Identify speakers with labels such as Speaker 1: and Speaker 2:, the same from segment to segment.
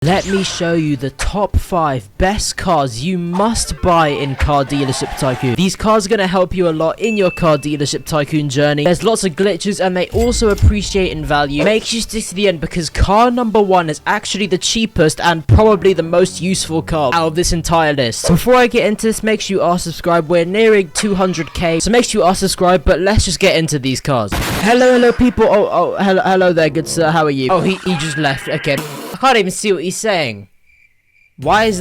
Speaker 1: Let me show you the top 5 best cars you must buy in Car Dealership Tycoon. These cars are going to help you a lot in your Car Dealership Tycoon journey. There's lots of glitches and they also appreciate in value. Make sure you stick to the end because car number 1 is actually the cheapest and probably the most useful car out of this entire list. Before I get into this, make sure you are subscribed. We're nearing 200k, so make sure you are subscribed, but let's just get into these cars. Hello people. Hello there, good sir. How are you? Oh, he just left. Okay. I can't even see what he's saying. Why is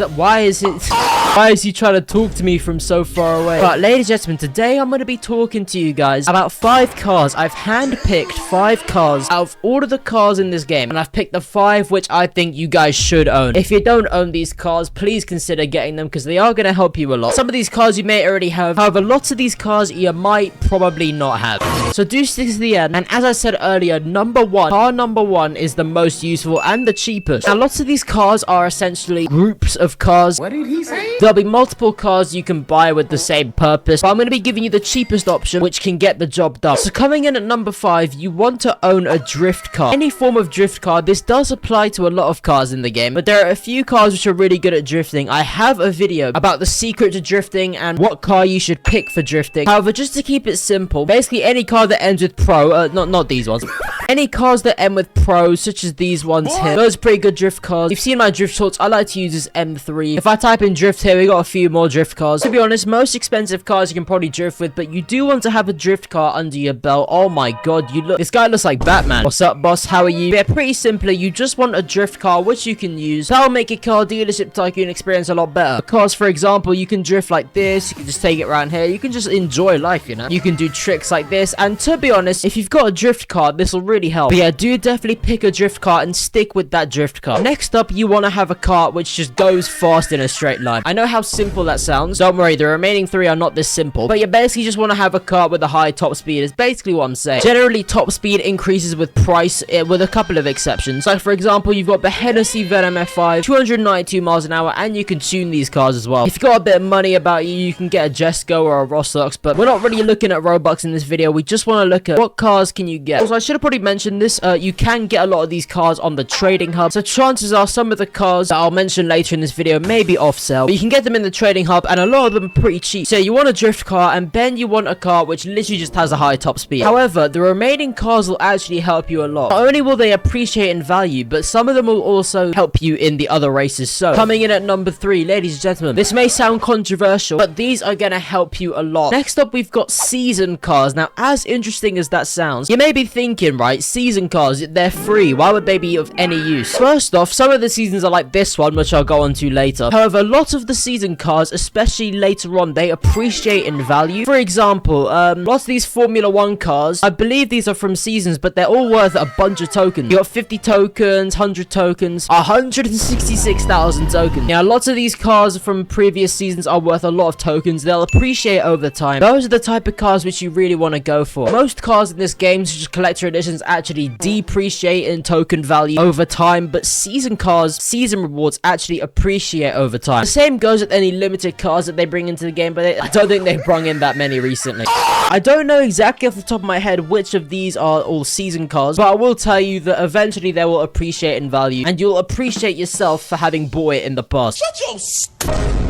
Speaker 1: he trying to talk to me from so far away? But ladies and gentlemen, today I'm going to be talking to you guys about 5 cars. I've handpicked 5 cars out of all of the cars in this game, and I've picked the 5 which I think you guys should own. If you don't own these cars, please consider getting them because they are going to help you a lot. Some of these cars you may already have, however, lots of these cars you might probably not have. So do stick to the end. And as I said earlier, car number 1 is the most useful and the cheapest. Now, lots of these cars are essentially groups of cars.
Speaker 2: What did he say?
Speaker 1: There'll be multiple cars you can buy with the same purpose, but I'm going to be giving you the cheapest option which can get the job done. So coming in at number 5, you want to own a drift car. Any form of drift car. This does apply to a lot of cars in the game, but there are a few cars which are really good at drifting. I have a video about the secret to drifting and what car you should pick for drifting. However, just to keep it simple, basically any car that ends with pro, not these ones. Any cars that end with pro, such as these ones here, those are pretty good drift cars. You've seen my drift shorts. I like to use this M3. If I type in drift here, we got a few more drift cars. To be honest, most expensive cars you can probably drift with, but you do want to have a drift car under your belt. Oh my god, this guy looks like Batman. What's up, boss? How are you? Yeah, pretty simply, you just want a drift car which you can use. That'll make your Car Dealership Tycoon experience a lot better. Because, for example, you can drift like this. You can just take it around here. You can just enjoy life, you know? You can do tricks like this. And to be honest, if you've got a drift car, this will really help. But yeah, do definitely pick a drift car and stick with that drift car. Next up, you want to have a car which just goes fast in a straight line. I know how simple that sounds. Don't worry, the remaining 3 are not this simple. But you basically just want to have a car with a high top speed is basically what I'm saying. Generally, top speed increases with price, with a couple of exceptions. Like, for example, you've got the Hennessy Venom F5, 292 miles an hour, and you can tune these cars as well. If you've got a bit of money about you, you can get a Jesco or a Rosslux, but we're not really looking at Robux in this video. We just want to look at what cars can you get. Also, I should have probably mentioned this. You can get a lot of these cars on the trading hub, so chances are some of the cars that I'll mention later in this video may be off sale, but you can get them in the trading hub, and a lot of them are pretty cheap. So you want a drift car, and then you want a car which literally just has a high top speed. However, the remaining cars will actually help you a lot. Not only will they appreciate in value, but some of them will also help you in the other races. So coming in at number 3, ladies and gentlemen, this may sound controversial, but these are going to help you a lot. Next up, we've got season cars. Now, as interesting as that sounds, you may be thinking, right, season cars, they're free. Why would they be of any use? First off, some of the seasons are like this one, which I'll go on to later. However, a lot of the season cars, especially later on, they appreciate in value. For example, lots of these Formula 1 cars, I believe these are from seasons, but they're all worth a bunch of tokens. You got 50 tokens, 100 tokens, 166,000 tokens. Now, lots of these cars from previous seasons are worth a lot of tokens. They'll appreciate over time. Those are the type of cars which you really want to go for. Most cars in this game, such as collector editions, actually depreciate in token value over time, but season cars, season rewards actually appreciate over time. The same goes with any limited cars that they bring into the game, but I don't think they've brought in that many recently. I don't know exactly off the top of my head which of these are all season cars, but I will tell you that eventually they will appreciate in value, and you'll appreciate yourself for having bought it in the past.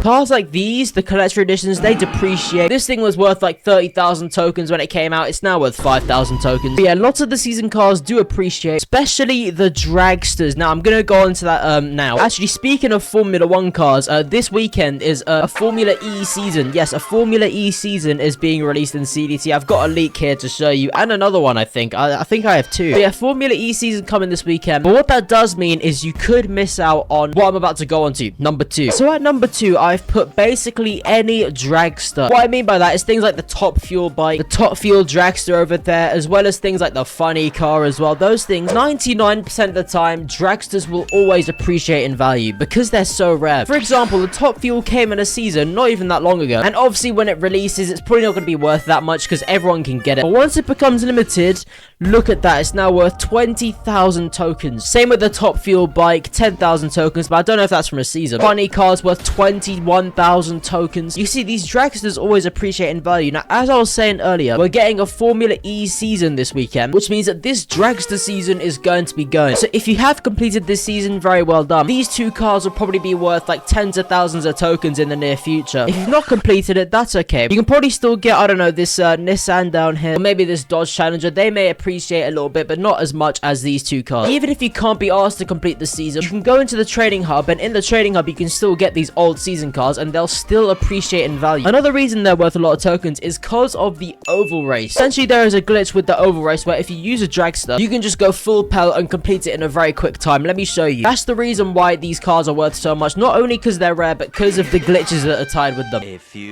Speaker 1: Cars like these, the collector editions, they depreciate. This thing was worth like 30,000 tokens when it came out. It's now worth 5,000 tokens. But yeah, lots of the season cars do appreciate, especially the dragsters. Now, I'm going to go into that now. Actually, speaking of Formula 1 cars, this weekend is a Formula E season. Yes, a Formula E season is being released in CDT. I've got a leak here to show you, and another one, I think. I think I have 2. But yeah, Formula E season coming this weekend. But what that does mean is you could miss out on what I'm about to go on to, number 2. So at number 2, I've put basically any dragster. What I mean by that is things like the top fuel bike, the top fuel dragster over there, as well as things like the funny car as well. Those things, 99% of the time, dragsters will always appreciate in value because they're so rare. For example, the top top fuel came in a season not even that long ago. And obviously when it releases, it's probably not going to be worth that much because everyone can get it. But once it becomes limited, look at that. It's now worth 20,000 tokens. Same with the top fuel bike, 10,000 tokens, but I don't know if that's from a season. Funny car's worth 21,000 tokens. You see, these dragsters always appreciate in value. Now, as I was saying earlier, we're getting a Formula E season this weekend, which means that this dragster season is going to be going. So if you have completed this season, very well done. These two cars will probably be worth like tens of thousands of tokens in the near future. If you've not completed it, that's okay. You can probably still get, I don't know, this Nissan down here, or maybe this Dodge Challenger. They may appreciate a little bit, but not as much as these two cars. Even if you can't be asked to complete the season, you can go into the trading hub, and in the trading hub, you can still get these old season cars, and they'll still appreciate in value. Another reason they're worth a lot of tokens is because of the oval race. Essentially, there is a glitch with the oval race where if you use a dragster, you can just go full pelt and complete it in a very quick time. Let me show you. That's the reason why these cars are worth so much, not only because they're rare, but because of the glitches that are tied with them.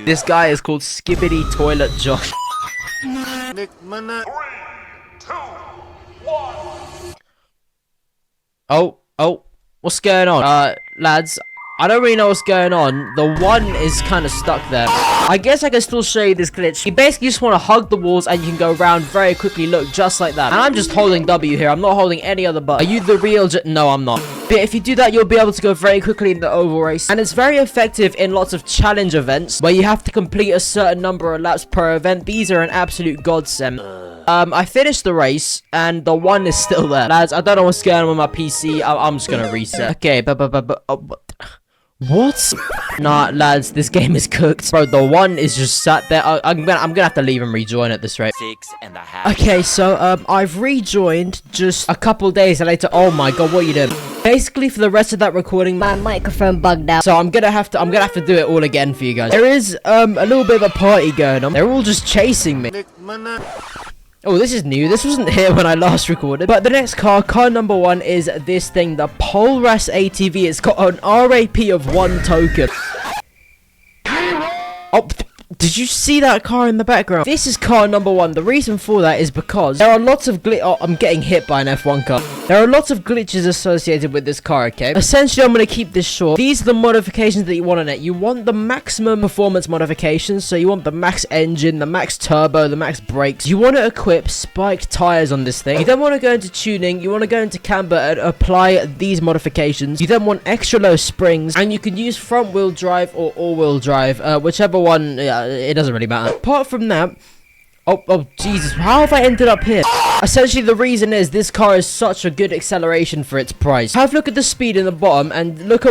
Speaker 1: This guy is called Skibbity Toilet Josh.
Speaker 2: 3, 2, 1.
Speaker 1: Oh, what's going on? Lads, I don't really know what's going on. The one is kind of stuck there. I guess I can still show you this glitch. You basically just want to hug the walls and you can go around very quickly. Look, just like that. And I'm just holding W here. I'm not holding any other button. Are you the real No, I'm not. But if you do that, you'll be able to go very quickly in the oval race. And it's very effective in lots of challenge events where you have to complete a certain number of laps per event. These are an absolute godsend. I finished the race, and the one is still there. Lads, I don't know what's going on with my PC. I'm just gonna reset. Okay, what? Nah, lads, this game is cooked. Bro, the one is just sat there. I'm gonna have to leave and rejoin at this rate.
Speaker 3: 6.5.
Speaker 1: Okay, so, I've rejoined just a couple days later. Oh my god, what are you doing? Basically, for the rest of that recording, my microphone bugged out. So I'm gonna have to do it all again for you guys. There is, a little bit of a party going on. They're all just chasing me. Oh, this is new. This wasn't here when I last recorded. But the next car number 1 is this thing, the Polras ATV. It's got an RAP of 1 token. Oh, did you see that car in the background? This is car number 1. The reason for that is because there are lots of Oh, I'm getting hit by an F1 car. There are lots of glitches associated with this car, okay? Essentially, I'm going to keep this short. These are the modifications that you want on it. You want the maximum performance modifications. So you want the max engine, the max turbo, the max brakes. You want to equip spiked tires on this thing. You then want to go into tuning. You want to go into camber and apply these modifications. You then want extra low springs. And you can use front wheel drive or all wheel drive. Whichever one, it doesn't really matter. Apart from that, oh Jesus, how have I ended up here? Essentially, the reason is this car is such a good acceleration for its price. Have a look at the speed in the bottom and look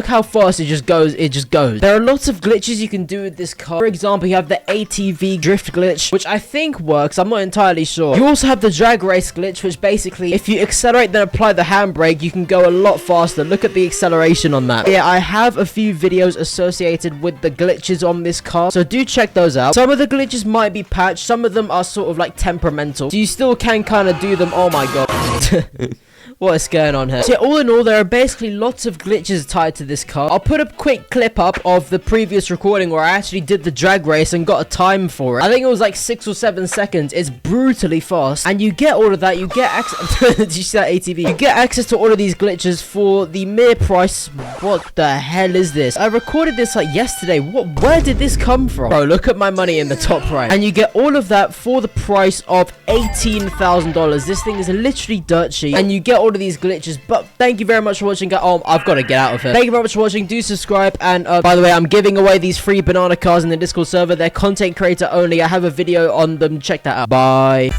Speaker 1: how fast it just goes. There are lots of glitches you can do with this car. For example, you have the ATV drift glitch, which I think works. I'm not entirely sure. You also have the drag race glitch, which basically, if you accelerate then apply the handbrake, you can go a lot faster. Look at the acceleration on that. Yeah, I have a few videos associated with the glitches on this car, so do check those out. Some of the glitches might be patched. Some of them are sort of like temperamental, so you still can kind of do them. Oh my god. What is going on here? So yeah, all in all, there are basically lots of glitches tied to this car. I'll put a quick clip up of the previous recording where I actually did the drag race and got a time for it. I think it was like 6 or 7 seconds. It's brutally fast. And you get all of that. You get access. Did you see that ATV? You get access to all of these glitches for the mere price. What the hell is this? I recorded this like yesterday. Where did this come from? Bro, look at my money in the top right. And you get all of that for the price of $18,000. This thing is literally dirt cheap. And you get all of these glitches. But thank you very much for watching. Oh, I've got to get out of here. Thank you very much for watching. Do subscribe. And by the way, I'm giving away these free banana cars in the Discord server. They're content creator only. I have a video on them. Check that out. Bye.